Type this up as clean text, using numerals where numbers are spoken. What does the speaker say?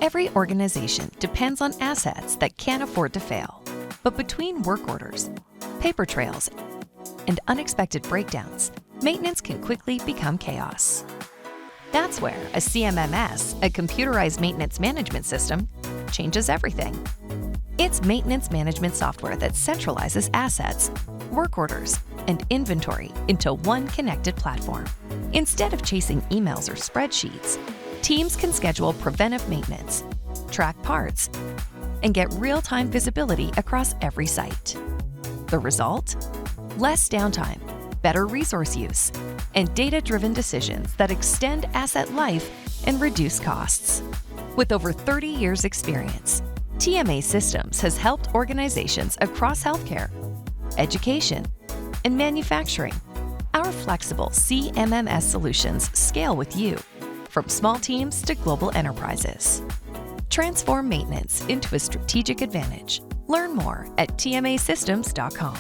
Every organization depends on assets that can't afford to fail. But between work orders, paper trails, and unexpected breakdowns, maintenance can quickly become chaos. That's where a CMMS, a computerized maintenance management system, changes everything. It's maintenance management software that centralizes assets, work orders, and inventory into one connected platform. Instead of chasing emails or spreadsheets, teams can schedule preventive maintenance, track parts, and get real-time visibility across every site. The result? Less downtime, better resource use, and data-driven decisions that extend asset life and reduce costs. With over 30 years' experience, TMA Systems has helped organizations across healthcare, education, and manufacturing. Our flexible CMMS solutions scale with you, from small teams to global enterprises. Transform maintenance into a strategic advantage. Learn more at tmasystems.com.